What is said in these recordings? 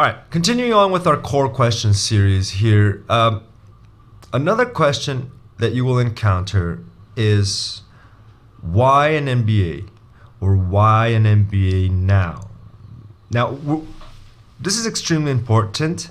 All right, continuing on with our core questions series here. Another question that you will encounter is why an MBA or why an MBA now? Now, this is extremely important,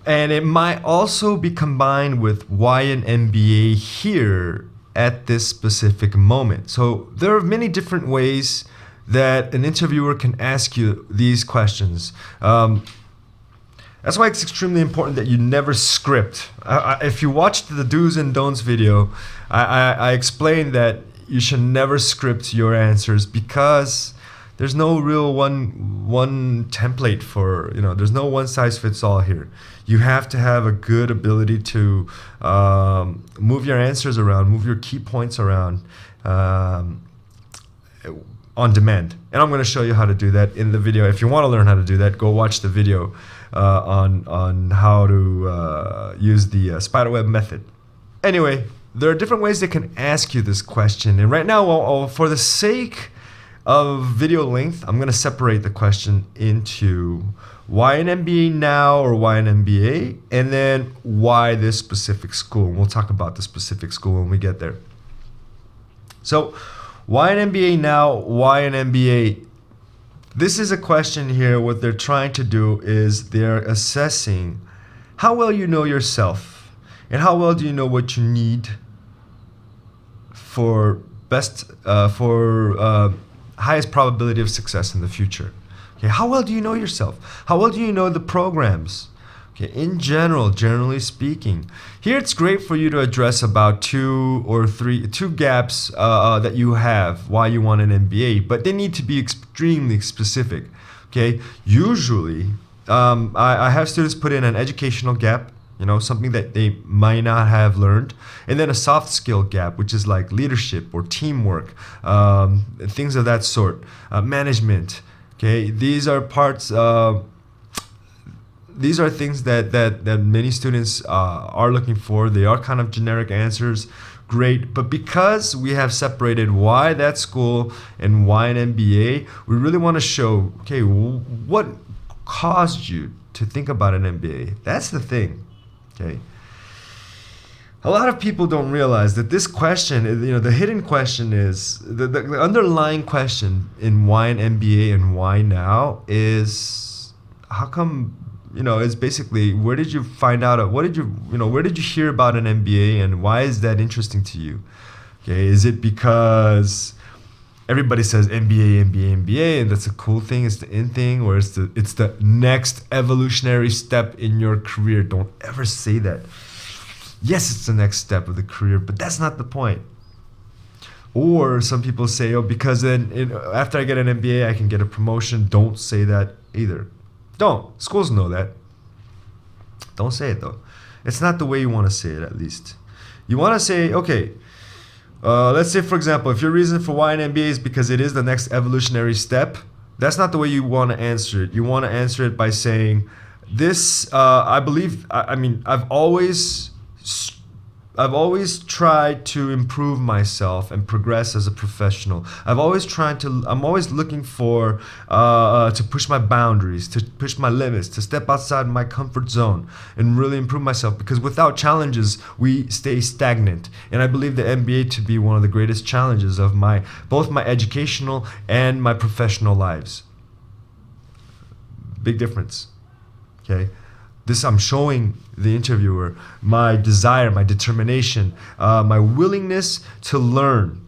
and it might also be combined with why an MBA here at this specific moment. So there are many different ways that an interviewer can ask you these questions. That's why it's extremely important that you never script. If you watched the do's and don'ts video, I explained that you should never script your answers because there's no real one template for, there's no one size fits all here. You have to have a good ability to move your answers around, move your key points around on demand. And I'm going to show you how to do that in the video. If you want to learn how to do that, go watch the video on how to use the spiderweb method. Anyway, there are different ways they can ask you this question. And right now, for the sake of video length, I'm going to separate the question into why an MBA now or why an MBA, and then why this specific school. And we'll talk about the specific school when we get there. So, why an MBA now? Why an MBA? This is a question here. What they're trying to do is they're assessing how well you know yourself and how well do you know what you need for highest probability of success in the future. Okay, how well do you know yourself? How well do you know the programs? Okay, in general, generally speaking, here it's great for you to address about two gaps that you have why you want an MBA, but they need to be extremely specific. Okay, usually I have students put in an educational gap, something that they might not have learned, and then a soft skill gap, which is like leadership or teamwork, things of that sort, management. Okay, these are parts. These are things that many students are looking for. They are kind of generic answers, great. But because we have separated why that school and why an MBA, we really want to show, okay, what caused you to think about an MBA? That's the thing, okay? A lot of people don't realize that this question, the hidden question is, the underlying question in why an MBA and why now is, how come, it's basically, where did you find out, where did you hear about an MBA and why is that interesting to you? Okay, is it because everybody says MBA, MBA, MBA, and that's a cool thing, it's the in thing, or it's the next evolutionary step in your career? Don't ever say that. Yes, it's the next step of the career, but that's not the point. Or some people say, because then after I get an MBA, I can get a promotion. Don't say that either. Don't. Schools know that. Don't say it though. It's not the way you want to say it, at least. You want to say, okay, let's say, for example, if your reason for why an MBA is because it is the next evolutionary step, that's not the way you want to answer it. You want to answer it by saying, this, I've always tried to improve myself and progress as a professional. I'm always looking for to push my boundaries, to push my limits, to step outside my comfort zone and really improve myself, because without challenges, we stay stagnant. And I believe the MBA to be one of the greatest challenges of both my educational and my professional lives. Big difference, okay? This, I'm showing the interviewer my desire, my determination, my willingness to learn.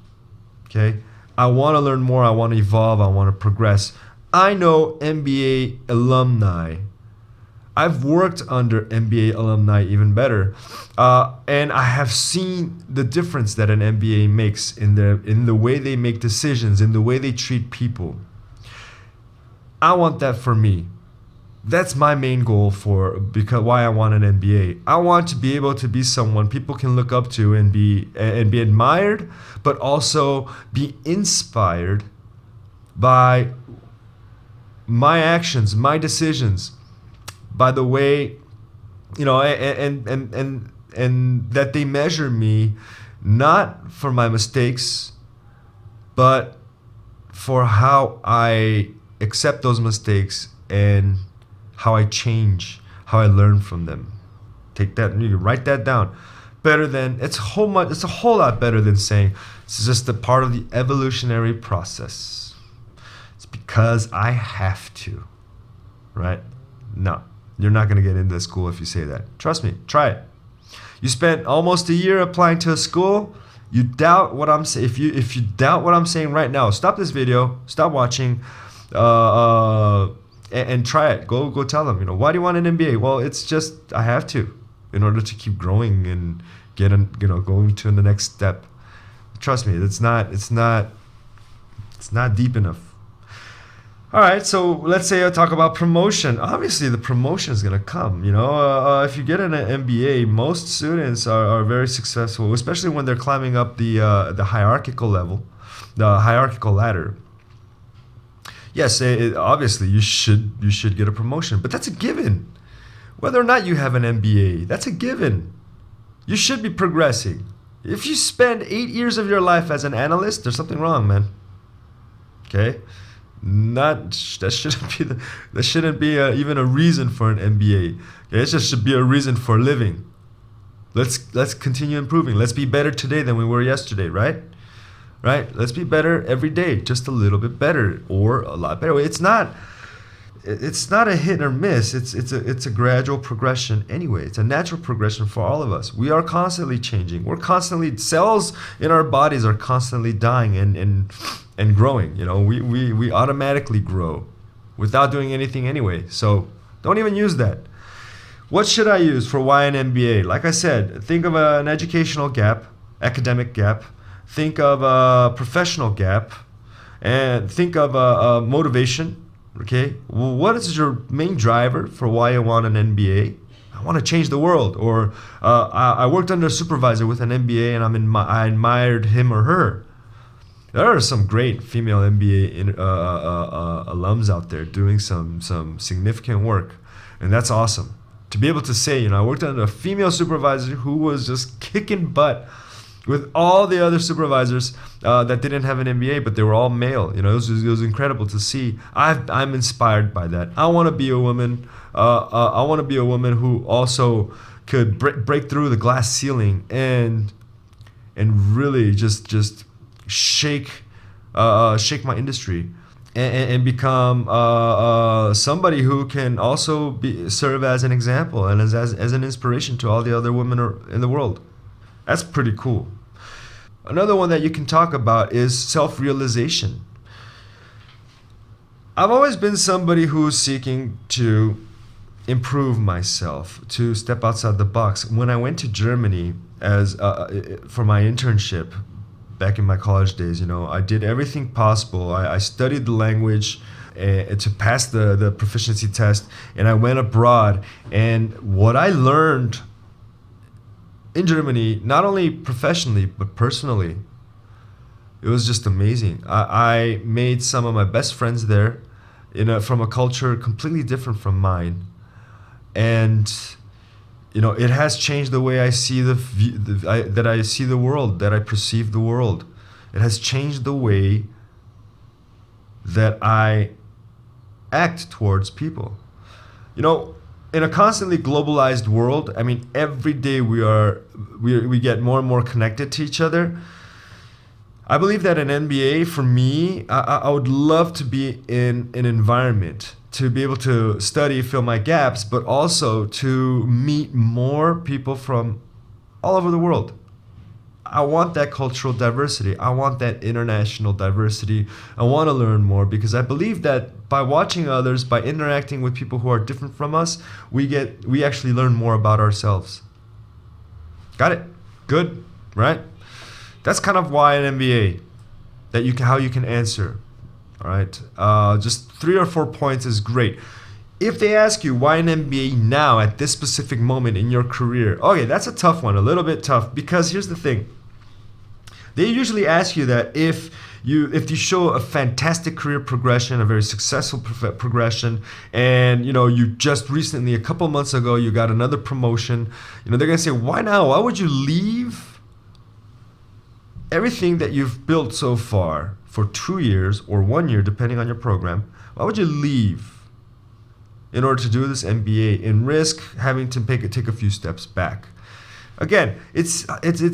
Okay, I want to learn more. I want to evolve. I want to progress. I know MBA alumni. I've worked under MBA alumni even better, and I have seen the difference that an MBA makes in the way they make decisions, in the way they treat people. I want that for me. That's my main goal because why I want an MBA. I want to be able to be someone people can look up to and be admired, but also be inspired by my actions, my decisions, by the way, and that they measure me not for my mistakes, but for how I accept those mistakes and how I change, how I learn from them. Take that, you can write that down. Better than, it's a whole lot better than saying it's just a part of the evolutionary process. It's because I have to, right? No, you're not going to get into school if you say that. Trust me, try it. You spent almost a year applying to a school. You doubt what I'm saying. If you doubt what I'm saying right now, stop this video, stop watching, and try it. Go tell them. Why do you want an MBA? Well, it's just I have to, in order to keep growing and going to the next step. Trust me, it's not deep enough. All right, so let's say I talk about promotion. Obviously, the promotion is going to come. If you get an MBA, most students are very successful, especially when they're climbing up the hierarchical level, the hierarchical ladder. Yes, obviously you should get a promotion, but that's a given. Whether or not you have an MBA, that's a given. You should be progressing. If you spend 8 years of your life as an analyst, there's something wrong, man. Okay. That shouldn't be even a reason for an MBA. Okay, it just should be a reason for living. Let's continue improving. Let's be better today than we were yesterday, right? Right? Let's be better every day, just a little bit better or a lot better. It's not a hit or miss. It's a gradual progression anyway. It's a natural progression for all of us. We are constantly changing. Cells in our bodies are constantly dying and growing. We automatically grow without doing anything anyway. So don't even use that. What should I use for why an MBA? Like I said, think of an educational gap, academic gap. Think of a professional gap, and think of a motivation. Okay, well, what is your main driver for why you want an MBA? I want to change the world, or I worked under a supervisor with an MBA and I admired him or her. There are some great female MBA alums out there doing some significant work, and that's awesome. To be able to say, I worked under a female supervisor who was just kicking butt with all the other supervisors that didn't have an MBA, but they were all male. It was incredible to see. I'm inspired by that. I want to be a woman. I want to be a woman who also could break through the glass ceiling and really just shake my industry and become somebody who can also serve as an example and as an inspiration to all the other women in the world. That's pretty cool. Another one that you can talk about is self-realization. I've always been somebody who's seeking to improve myself, to step outside the box. When I went to Germany for my internship back in my college days, I did everything possible. I studied the language to pass the proficiency test, and I went abroad. And what I learned in Germany, not only professionally, but personally, it was just amazing. I made some of my best friends there from a culture completely different from mine. And, it has changed the way I see that I see the world, that I perceive the world. It has changed the way that I act towards people. In a constantly globalized world, every day we get more and more connected to each other. I believe that an MBA, for me, I would love to be in an environment to be able to study, fill my gaps, but also to meet more people from all over the world. I want that cultural diversity. I want that international diversity. I want to learn more because I believe that by watching others, by interacting with people who are different from us, we actually learn more about ourselves. Got it? Good, right? That's kind of why an MBA, how you can answer. All right, just 3 or 4 points is great. If they ask you why an MBA now at this specific moment in your career, okay, that's a tough one, a little bit tough, because here's the thing. They usually ask you that if you show a fantastic career progression, a very successful progression, and you just recently, a couple months ago, you got another promotion, they're gonna say, why now? Why would you leave everything that you've built so far for 2 years or 1 year, depending on your program? Why would you leave in order to do this MBA and risk having to take a few steps back. Again, it's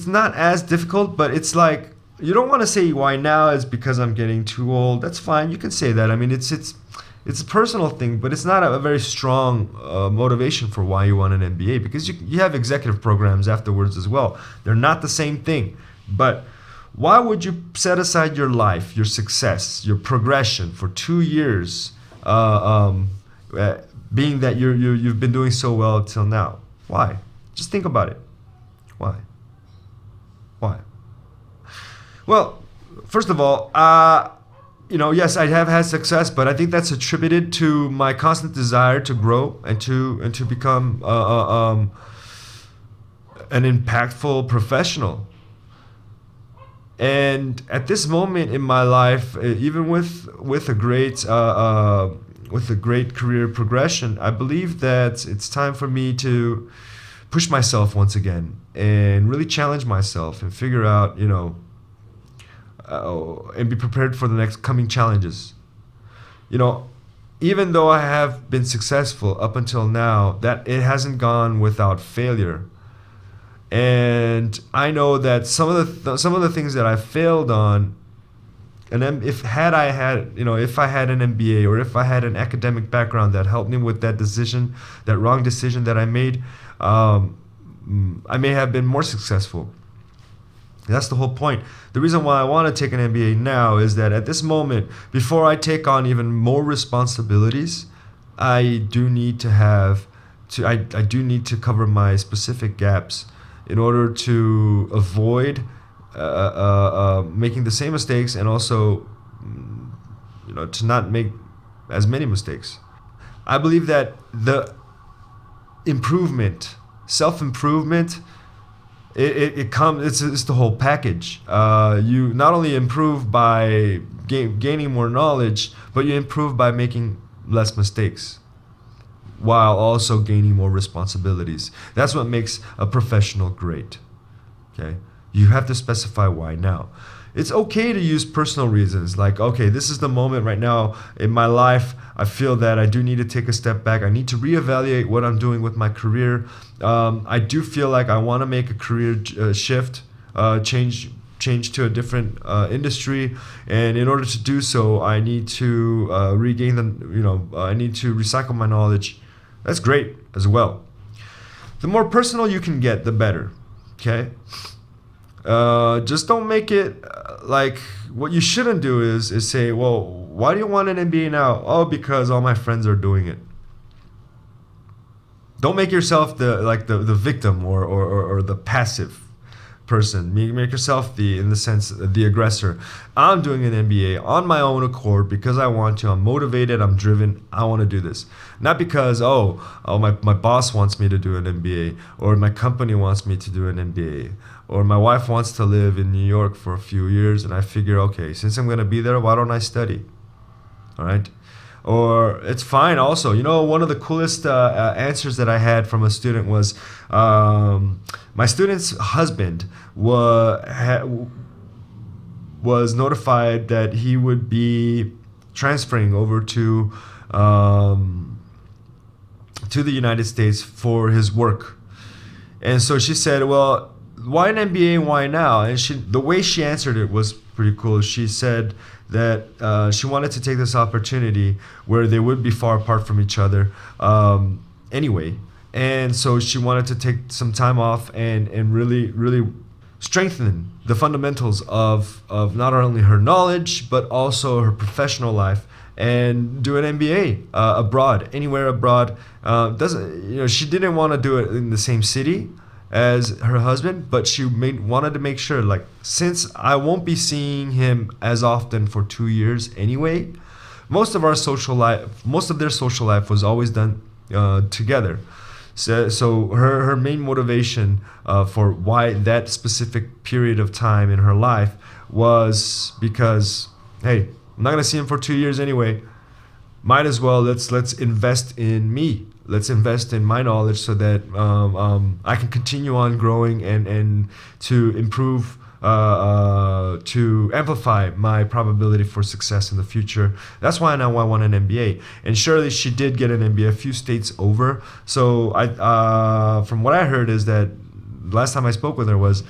not as difficult, but it's like, you don't want to say why now is because I'm getting too old. That's fine. You can say that. I mean, it's a personal thing, but it's not a very strong motivation for why you want an MBA, because you have executive programs afterwards as well. They're not the same thing. But why would you set aside your life, your success, your progression for 2 years, being that you've been doing so well till now? Why? Just think about it. Why? Well, first of all, yes, I have had success, but I think that's attributed to my constant desire to grow and to become an impactful professional. And at this moment in my life, even with a great career progression, I believe that it's time for me to push myself once again and really challenge myself and figure out, and be prepared for the next coming challenges. Even though I have been successful up until now, that it hasn't gone without failure. And I know that some of the things that I failed on, and then if I had an MBA, or if I had an academic background that helped me with that wrong decision that I made, I may have been more successful. That's the whole point. The reason why I want to take an MBA now is that at this moment, before I take on even more responsibilities, I do need to cover my specific gaps in order to avoid making the same mistakes, and also to not make as many mistakes. I believe that the self-improvement, it's the whole package. You not only improve by gaining more knowledge, but you improve by making less mistakes, while also gaining more responsibilities. That's what makes a professional great. Okay? You have to specify why now. It's okay to use personal reasons, like, okay, this is the moment right now in my life, I feel that I do need to take a step back. I need to reevaluate what I'm doing with my career. I do feel like I want to make a career shift, change to a different industry, and in order to do so, I need to I need to recycle my knowledge. That's great as well. The more personal you can get, the better. Okay. Just don't make it like, what you shouldn't do is say, well, why do you want an MBA now? Oh, because all my friends are doing it. Don't make yourself the victim or the passive person. Make yourself the aggressor. I'm doing an MBA on my own accord because I want to. I'm motivated. I'm driven. I want to do this. Not because my boss wants me to do an MBA, or my company wants me to do an MBA, or my wife wants to live in New York for a few years, and I figure, okay, since I'm going to be there, why don't I study? All right. Or it's fine also. One of the coolest answers that I had from a student was, my student's husband was notified that he would be transferring over to the United States for his work. And so she said, well, why an MBA and why now? And the way she answered it was pretty cool. She said that she wanted to take this opportunity where they would be far apart from each other anyway. And so she wanted to take some time off and really, really strengthen the fundamentals of not only her knowledge, but also her professional life, and do an MBA abroad, anywhere abroad. She didn't want to do it in the same city as her husband, but she wanted to make sure, like, since I won't be seeing him as often for 2 years anyway, most of their social life was always done together. So her main motivation for why that specific period of time in her life was because, hey, I'm not gonna see him for 2 years anyway. Might as well let's invest in me. Let's invest in my knowledge so that I can continue on growing and to improve to amplify my probability for success in the future. That's why now I want an MBA. And surely she did get an MBA a few states over. So from what I heard is that last time I spoke with her was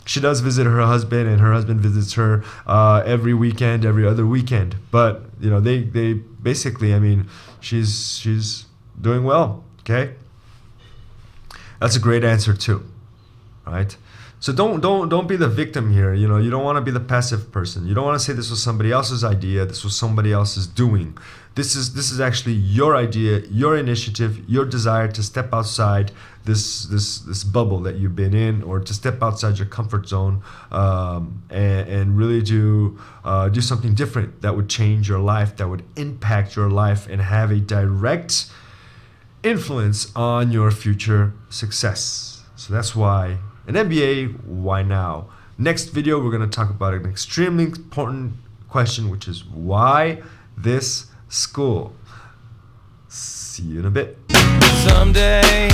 she does visit her husband, and her husband visits her every weekend, every other weekend. But they basically, I mean, she's doing well. Okay, that's a great answer too, right? So don't be the victim here. You don't want to be the passive person. You don't want to say this was somebody else's idea. This was somebody else's doing. This is actually your idea, your initiative, your desire to step outside this bubble that you've been in, or to step outside your comfort zone, and really do something different that would change your life, that would impact your life, and have a direct influence on your future success. So that's why an MBA, why now? Next video, we're going to talk about an extremely important question, which is why this school. See you in a bit. Someday